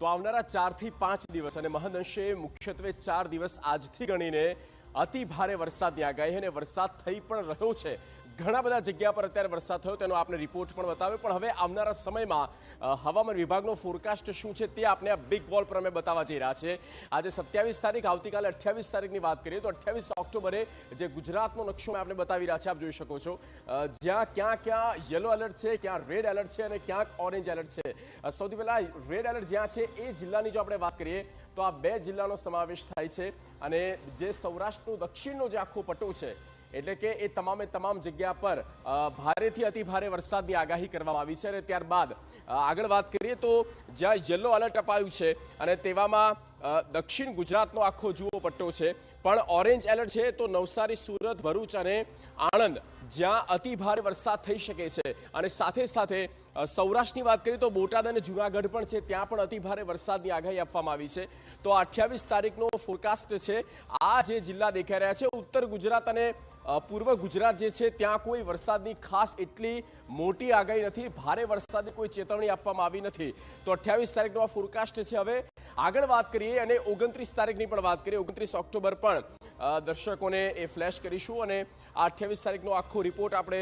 તો આવનારા 4 થી 5 દિવસ અને મહદઅંશે મુખ્યત્વે 4 દિવસ આજથી ગણીને અતિ ભારે વરસાદની આગાહી અને વરસાદ થઈ પણ રહ્યો છે। ઘણા બધા જગ્યા પર અત્યારે વરસાદ થયો તેનો આપણે રિપોર્ટ પણ બતાવ્યો, પણ હવે આવનારા સમયમાં હવામાન વિભાગનો ફોરકાસ્ટ શું છે તે આપણે આ બિગ વોલ પર અમે બતાવવા જઈ રહ્યા છે। આજે 27 તારીખ, આવતીકાલે 28 તારીખની વાત કરીએ તો 28 ઓક્ટોબરે જે ગુજરાતનો નકશો આપણે બતાવી રહ્યા છે, આપ જોઈ શકો છો જ્યાં ક્યાં યલો એલર્ટ છે, ક્યાં રેડ એલર્ટ છે અને ક્યાંક ઓરેન્જ એલર્ટ છે। સૌથી પહેલા રેડ એલર્ટ જ્યાં છે એ જિલ્લાની જો આપણે વાત કરીએ તો આ 2 જિલ્લાનો સમાવેશ થાય છે અને જે સૌરાષ્ટ્રનો દક્ષિણનો જે આખો પટ્ટો છે એટલે કે એ તમામે તમામ જગ્યા પર ભારેથી અતિ ભારે વરસાદની આગાહી કરવામાં આવી છે। અને ત્યારબાદ આગળ વાત કરીએ તો જ્યાં યલો એલર્ટ અપાયું છે અને તેવામાં દક્ષિણ ગુજરાતનો આખો જુઓ પટ્ટો છે, પણ ઓરેન્જ એલર્ટ છે તો નવસારી, સુરત, ભરૂચ અને આણંદ જ્યાં અતિ ભારે વરસાદ થઈ શકે છે। અને સાથે સાથે સૌરાષ્ટ્રની વાત કરીએ તો બોટાદ અને જૂનાગઢ પણ છે, ત્યાં પણ અતિ ભારે વરસાદની આગાહી આપવામાં આવી છે। તો 28 તારીખનો ફોરકાસ્ટ છે। આ જે જિલ્લા દેખાઈ રહ્યા છે ઉત્તર ગુજરાત અને પૂર્વ ગુજરાત જે છે ત્યાં કોઈ વરસાદની ખાસ એટલી મોટી આગાહી નથી, ભારે વરસાદની કોઈ ચેતવણી આપવામાં આવી નથી। તો 28 તારીખનો આ ફોરકાસ્ટ છે। હવે આગળ વાત કરીએ અને 29 તારીખની પણ વાત કરીએ, 29 ઓક્ટોબર પણ દર્શકોને એ ફ્લેશ કરીશું અને આ 28 તારીખનો આખો રિપોર્ટ આપણે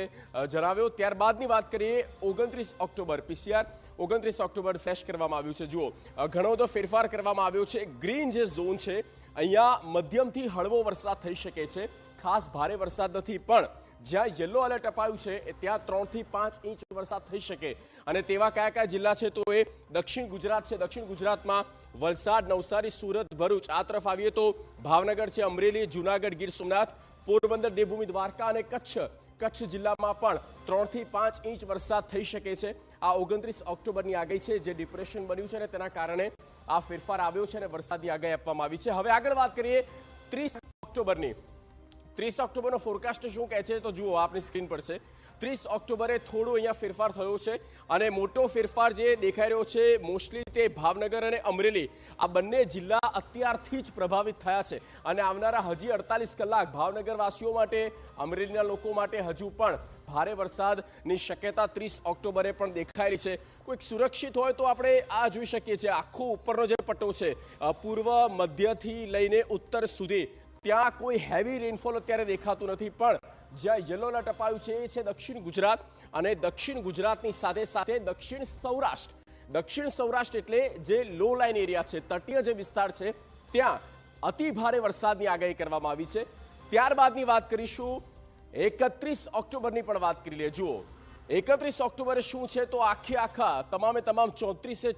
જણાવ્યો। ત્યારબાદની વાત કરીએ 29 ઓક્ટોબર પીસીઆર 29 ઓક્ટોબર ફ્લેશ કરવામાં આવ્યું છે। જુઓ ઘણો બધો ફેરફાર કરવામાં આવ્યો છે। ગ્રીન જે ઝોન છે અહીંયા મધ્યમથી હળવો વરસાદ થઈ શકે છે, ખાસ ભારે વરસાદ નથી, પણ જ્યાં યલો એલર્ટ અપાયું છે ત્યાં 3 થી 5 ઇંચ વરસાદ થઈ શકે। અને તેવા કયા જિલ્લા છે તો એ દક્ષિણ ગુજરાત છે। દક્ષિણ ગુજરાતમાં વલસાડ, નવસારી, સુરત, ભરૂચ, આ તરફ આવીએ તો ભાવનગર છે, અમરેલી, જૂનાગઢ, ગીર સોમનાથ, પોરબંદર, દેવભૂમિ દ્વારકા અને કચ્છ જિલ્લામાં પણ 3 થી 5 ઇંચ વરસાદ થઈ શકે છે। આ 29 ઓક્ટોબરની આગાહી છે, જે ડિપ્રેશન બન્યું છે અને તેના કારણે આ ફેરફાર આવ્યો છે અને વરસાદની આગાહી આપવામાં આવી છે। હવે આગળ વાત કરીએ 30 ઓક્ટોબરની। 30 ઓક્ટોબરનો ફોરકાસ્ટ શું કહે છે તો જુઓ આપની સ્ક્રીન પર છે। 30 ઓક્ટોબરે થોડો અહીંયા ફેરફાર થયો છે અને મોટો ફેરફાર જે દેખાઈ રહ્યો છે મોસ્ટલી તે ભાવનગર અને અમરેલી, આ બંને જિલ્લા અત્યારથી જ પ્રભાવિત થયા છે અને આવનારા હજી 48 કલાક ભાવનગરવાસીઓ માટે, અમરેલીના લોકો માટે હજુ પણ ભારે વરસાદની શક્યતા 30 ઓક્ટોબરે પણ દેખાઈ રહી છે। કોઈક સુરક્ષિત હોય તો આપણે આ જોઈ શકીએ છીએ, આખો ઉપરનો જે પટ્ટો છે પૂર્વ મધ્યથી લઈને ઉત્તર સુધી ત્યાં કોઈ હેવી રેનફોલ અત્યારે દેખાતું નથી, પણ જ્યાં યલો એલર્ટ અપાયું છે એ છે દક્ષિણ ગુજરાત અને દક્ષિણ ગુજરાતની સાથે સાથે દક્ષિણ સૌરાષ્ટ્ર। દક્ષિણ સૌરાષ્ટ્ર એટલે જે લો લાઇન એરિયા છે, તટીય જે વિસ્તાર છે ત્યાં અતિ ભારે વરસાદની આગાહી કરવામાં આવી છે। ત્યારબાદની વાત કરીશું 31 ઓક્ટોબરની પણ વાત કરી લે। જુઓ 31 ઓક્ટોબરે શું છે તો આખા તમામે તમામ 34